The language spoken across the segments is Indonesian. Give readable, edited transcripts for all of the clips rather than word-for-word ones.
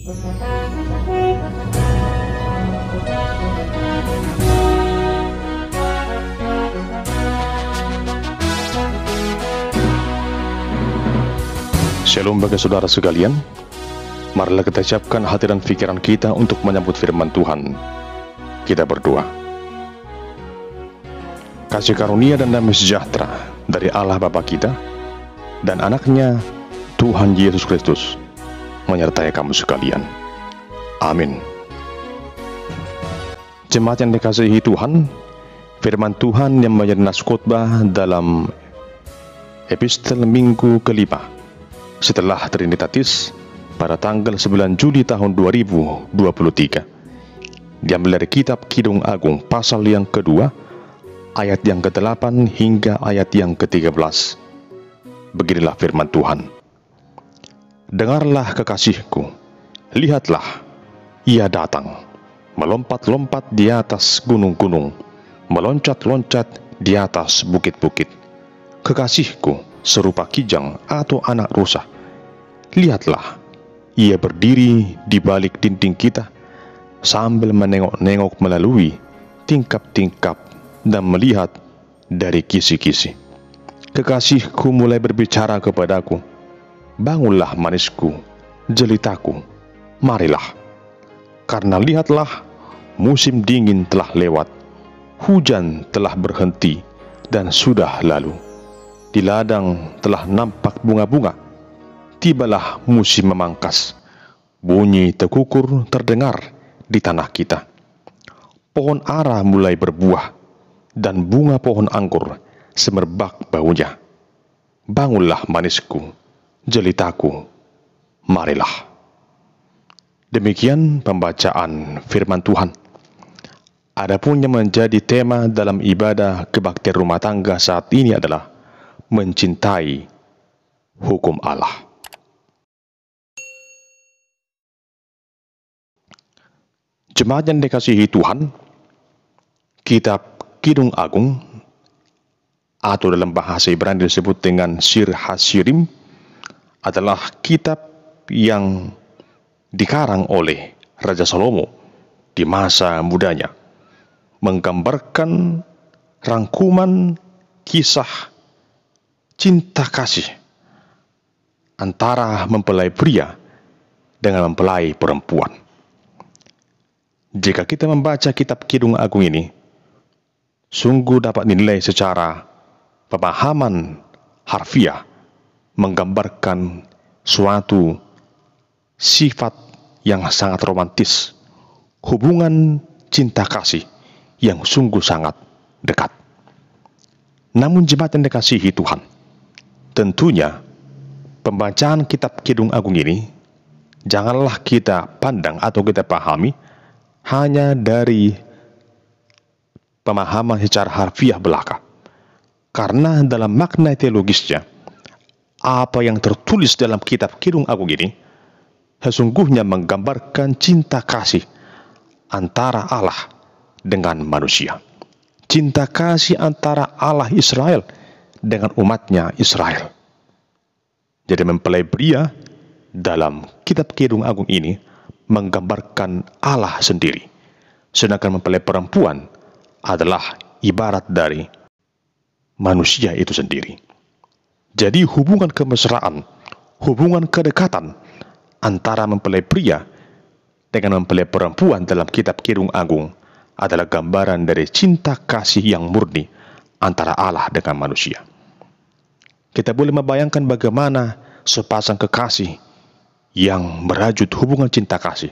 Shalom bagi saudara sekalian. Marilah kita siapkan hati dan pikiran kita untuk menyambut firman Tuhan. Kita berdoa. Kasih karunia dan damai sejahtera dari Allah Bapa kita dan anaknya Tuhan Yesus Kristus menyertai kamu sekalian. Amin. Jemaat yang dikasihi Tuhan, firman Tuhan yang menjadi nas khotbah dalam epistel minggu kelima setelah Trinitatis pada tanggal 9 Juli tahun 2023. Diambil dari kitab Kidung Agung pasal yang kedua, ayat yang ke-8 hingga ayat yang ke-13. Beginilah firman Tuhan. Dengarlah kekasihku, lihatlah, ia datang, melompat-lompat di atas gunung-gunung, meloncat-loncat di atas bukit-bukit. Kekasihku serupa kijang atau anak rusa. Lihatlah, ia berdiri di balik dinding kita, sambil menengok-nengok melalui tingkap-tingkap dan melihat dari kisi-kisi. Kekasihku mulai berbicara kepadaku, bangunlah manisku, jelitaku, marilah. Karena lihatlah, musim dingin telah lewat, hujan telah berhenti dan sudah lalu. Di ladang telah nampak bunga-bunga. Tibalah musim memangkas. Bunyi tekukur terdengar di tanah kita. Pohon ara mulai berbuah, dan bunga pohon anggur semerbak baunya. Bangunlah manisku, jelitaku, marilah. Demikian pembacaan firman Tuhan. Adapun yang menjadi tema dalam ibadah kebaktian rumah tangga saat ini adalah mencintai hukum Allah. Jemaat yang dikasihi Tuhan, kitab Kidung Agung atau dalam bahasa Ibrani disebut dengan Sir Hasirim adalah kitab yang dikarang oleh Raja Salomo di masa mudanya, menggambarkan rangkuman kisah cinta kasih antara mempelai pria dengan mempelai perempuan. Jika kita membaca kitab Kidung Agung ini, sungguh dapat dinilai secara pemahaman harfiah, menggambarkan suatu sifat yang sangat romantis, hubungan cinta kasih yang sungguh sangat dekat. Namun jemaat yang dikasihi Tuhan, tentunya pembacaan kitab Kidung Agung ini janganlah kita pandang atau kita pahami hanya dari pemahaman secara harfiah belaka. Karena dalam makna teologisnya, apa yang tertulis dalam kitab Kidung Agung ini sesungguhnya menggambarkan cinta kasih antara Allah dengan manusia. Cinta kasih antara Allah Israel dengan umatnya Israel. Jadi mempelai pria dalam kitab Kidung Agung ini menggambarkan Allah sendiri, sedangkan mempelai perempuan adalah ibarat dari manusia itu sendiri. Jadi hubungan kemesraan, hubungan kedekatan antara mempelai pria dengan mempelai perempuan dalam kitab Kidung Agung adalah gambaran dari cinta kasih yang murni antara Allah dengan manusia. Kita boleh membayangkan bagaimana sepasang kekasih yang merajut hubungan cinta kasih.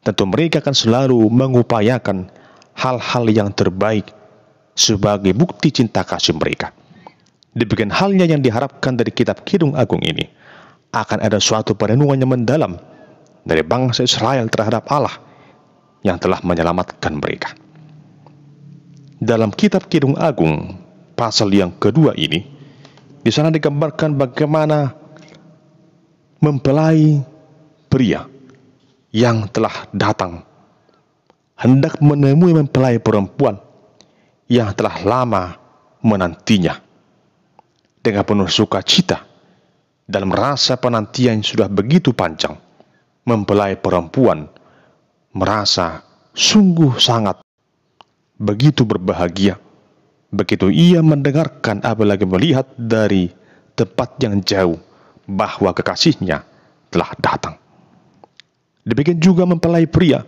Tentu mereka akan selalu mengupayakan hal-hal yang terbaik sebagai bukti cinta kasih mereka. Demikian halnya yang diharapkan dari kitab Kidung Agung ini, akan ada suatu perenungan yang mendalam dari bangsa Israel terhadap Allah yang telah menyelamatkan mereka. Dalam kitab Kidung Agung pasal yang kedua ini, di sana digambarkan bagaimana mempelai pria yang telah datang hendak menemui mempelai perempuan yang telah lama menantinya. Dengan penuh sukacita dalam rasa penantian yang sudah begitu panjang, mempelai perempuan merasa sungguh sangat begitu berbahagia begitu ia mendengarkan apalagi melihat dari tempat yang jauh bahwa kekasihnya telah datang. Demikian juga mempelai pria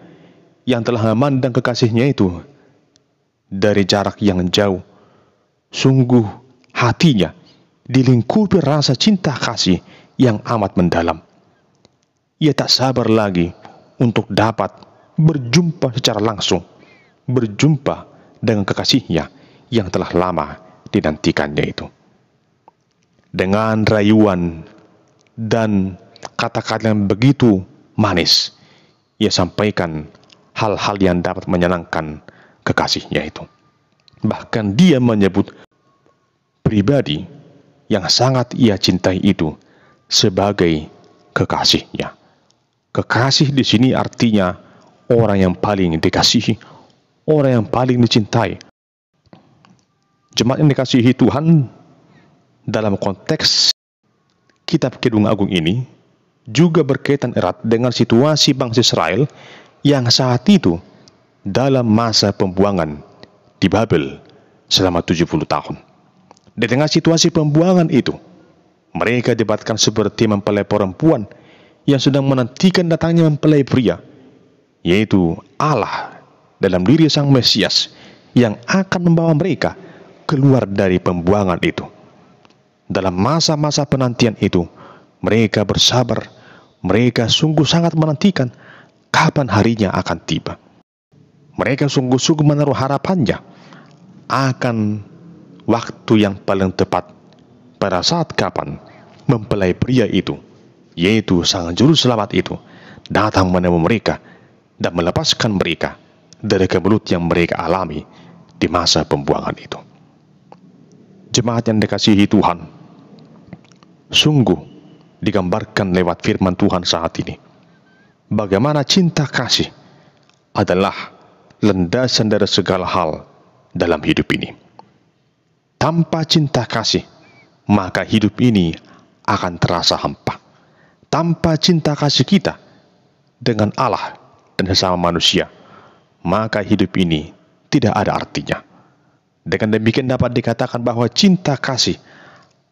yang telah memandang kekasihnya itu dari jarak yang jauh. Sungguh hatinya dilingkupi rasa cinta kasih yang amat mendalam. Ia tak sabar lagi untuk dapat berjumpa secara langsung, berjumpa dengan kekasihnya yang telah lama dinantikannya itu. Dengan rayuan dan kata-kata yang begitu manis, ia sampaikan hal-hal yang dapat menyenangkan kekasihnya itu. Bahkan dia menyebut pribadi yang sangat ia cintai itu sebagai kekasihnya. Kekasih di sini artinya orang yang paling dikasihi, orang yang paling dicintai. Jemaat yang dikasihi Tuhan, dalam konteks kitab Kidung Agung ini juga berkaitan erat dengan situasi bangsa Israel yang saat itu dalam masa pembuangan di Babel selama 70 tahun. Di tengah situasi pembuangan itu, mereka dibatkan seperti mempelai perempuan yang sedang menantikan datangnya mempelai pria, yaitu Allah dalam diri Sang Mesias yang akan membawa mereka keluar dari pembuangan itu. Dalam masa-masa penantian itu, mereka bersabar, mereka sungguh sangat menantikan kapan harinya akan tiba. Mereka sungguh-sungguh menaruh harapannya akan waktu yang paling tepat pada saat kapan mempelai pria itu, yaitu Sang Juru Selamat itu, datang menemui mereka dan melepaskan mereka dari kemelut yang mereka alami di masa pembuangan itu. Jemaat yang dikasihi Tuhan, sungguh digambarkan lewat firman Tuhan saat ini bagaimana cinta kasih adalah landasan dari segala hal dalam hidup ini. Tanpa cinta kasih, maka hidup ini akan terasa hampa. Tanpa cinta kasih kita dengan Allah dan sesama manusia, maka hidup ini tidak ada artinya. Dengan demikian dapat dikatakan bahwa cinta kasih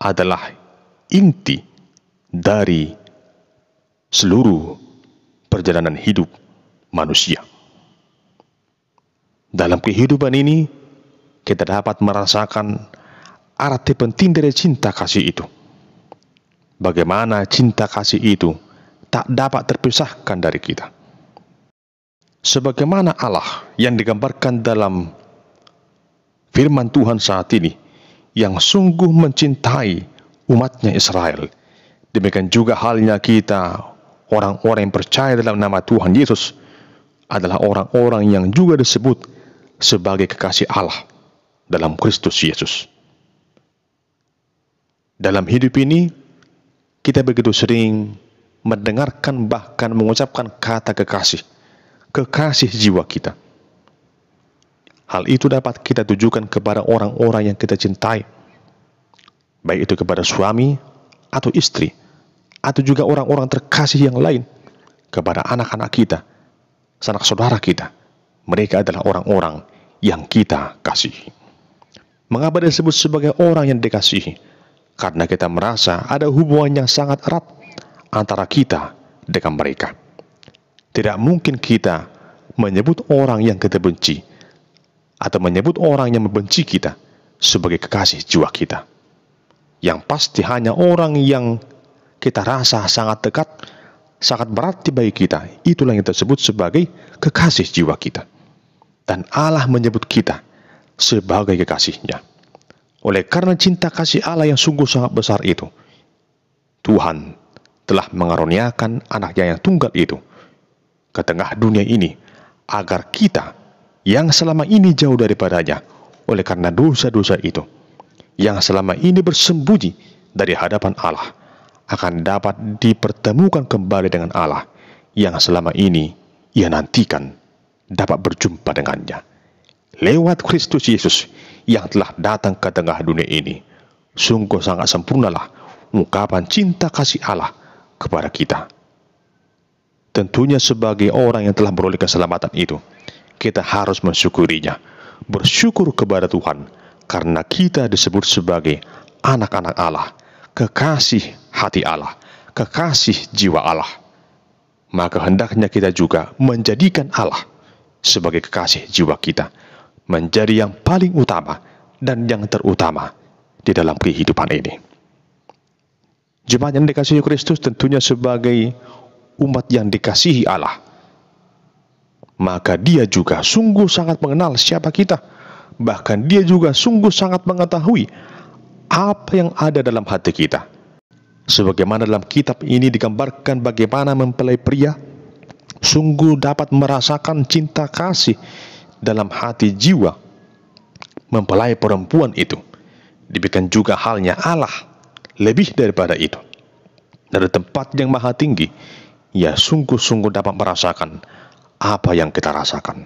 adalah inti dari seluruh perjalanan hidup manusia. Dalam kehidupan ini, kita dapat merasakan arti penting dari cinta kasih itu. Bagaimana cinta kasih itu tak dapat terpisahkan dari kita. Sebagaimana Allah yang digambarkan dalam firman Tuhan saat ini, yang sungguh mencintai umatnya Israel, demikian juga halnya kita, orang-orang yang percaya dalam nama Tuhan Yesus, adalah orang-orang yang juga disebut sebagai kekasih Allah dalam Kristus Yesus. Dalam hidup ini, kita begitu sering mendengarkan bahkan mengucapkan kata kekasih, kekasih jiwa kita. Hal itu dapat kita tujukan kepada orang-orang yang kita cintai, baik itu kepada suami atau istri, atau juga orang-orang terkasih yang lain, kepada anak-anak kita, sanak saudara kita. Mereka adalah orang-orang yang kita kasihi. Mengapa disebut sebagai orang yang dikasihi? Karena kita merasa ada hubungan yang sangat erat antara kita dengan mereka. Tidak mungkin kita menyebut orang yang kita benci atau menyebut orang yang membenci kita sebagai kekasih jiwa kita. Yang pasti hanya orang yang kita rasa sangat dekat, sangat berarti bagi kita, itulah yang tersebut sebagai kekasih jiwa kita. Dan Allah menyebut kita sebagai kekasihnya. Oleh karena cinta kasih Allah yang sungguh sangat besar itu, Tuhan telah mengaruniakan anaknya yang tunggal itu ke tengah dunia ini, agar kita yang selama ini jauh daripadanya oleh karena dosa-dosa itu, yang selama ini bersembunyi dari hadapan Allah, akan dapat dipertemukan kembali dengan Allah yang selama ini ia nantikan dapat berjumpa dengannya. Lewat Kristus Yesus yang telah datang ke tengah dunia ini, sungguh sangat sempurnalah ungkapan cinta kasih Allah kepada kita. Tentunya sebagai orang yang telah beroleh keselamatan itu, kita harus mensyukurinya, bersyukur kepada Tuhan, karena kita disebut sebagai anak-anak Allah, kekasih hati Allah, kekasih jiwa Allah. Maka hendaknya kita juga menjadikan Allah sebagai kekasih jiwa kita, menjadi yang paling utama dan yang terutama di dalam kehidupan ini. Jemaat yang dikasihi Kristus, tentunya sebagai umat yang dikasihi Allah, maka Dia juga sungguh sangat mengenal siapa kita. Bahkan Dia juga sungguh sangat mengetahui apa yang ada dalam hati kita. Sebagaimana dalam kitab ini digambarkan bagaimana mempelai pria sungguh dapat merasakan cinta kasih dalam hati jiwa mempelai perempuan itu. Demikian juga halnya Allah, lebih daripada itu. Dari tempat yang maha tinggi, Ia sungguh-sungguh dapat merasakan apa yang kita rasakan.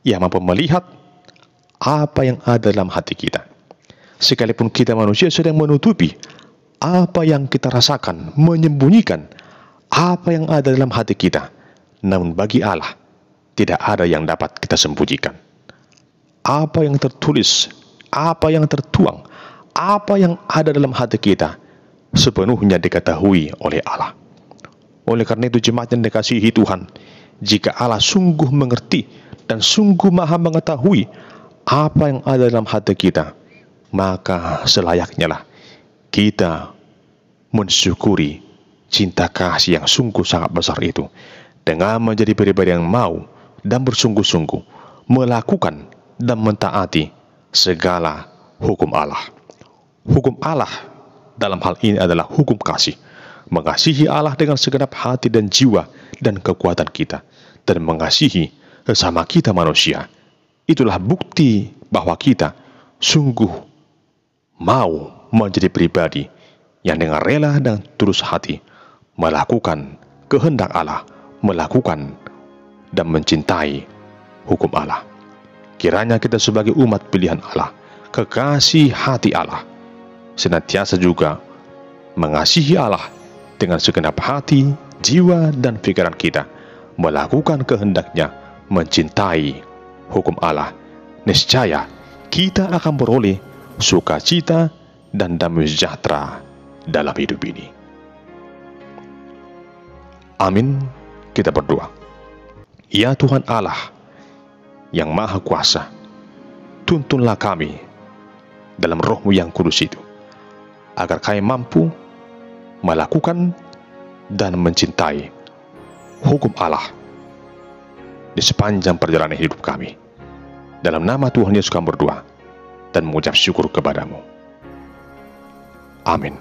Ia mampu melihat apa yang ada dalam hati kita. Sekalipun kita manusia sedang menutupi apa yang kita rasakan, menyembunyikan apa yang ada dalam hati kita, namun bagi Allah tidak ada yang dapat kita sembunyikan. Apa yang tertulis, apa yang tertuang, apa yang ada dalam hati kita sepenuhnya diketahui oleh Allah. Oleh karena itu, jemaat yang dikasihi Tuhan, jika Allah sungguh mengerti dan sungguh maha mengetahui apa yang ada dalam hati kita, maka selayaknya lah kita mensyukuri cinta kasih yang sungguh sangat besar itu, dengan menjadi pribadi yang mau dan bersungguh-sungguh melakukan dan mentaati segala hukum Allah. Hukum Allah dalam hal ini adalah hukum kasih. Mengasihi Allah dengan segenap hati dan jiwa dan kekuatan kita, dan mengasihi sesama kita manusia. Itulah bukti bahwa kita sungguh mau menjadi pribadi yang dengan rela dan tulus hati melakukan kehendak Allah, melakukan dan mencintai hukum Allah. Kiranya kita sebagai umat pilihan Allah, kekasih hati Allah, senantiasa juga mengasihi Allah dengan segenap hati, jiwa, dan pikiran kita, melakukan kehendaknya, mencintai hukum Allah. Niscaya kita akan beroleh sukacita dan damai sejahtera dalam hidup ini. Amin. Kita berdoa. Ya Tuhan Allah yang Maha Kuasa, tuntunlah kami dalam Roh-Mu yang kudus itu, agar kami mampu melakukan dan mencintai hukum Allah di sepanjang perjalanan hidup kami. Dalam nama Tuhan Yesus kami berdoa dan mengucap syukur kepadamu. Amin.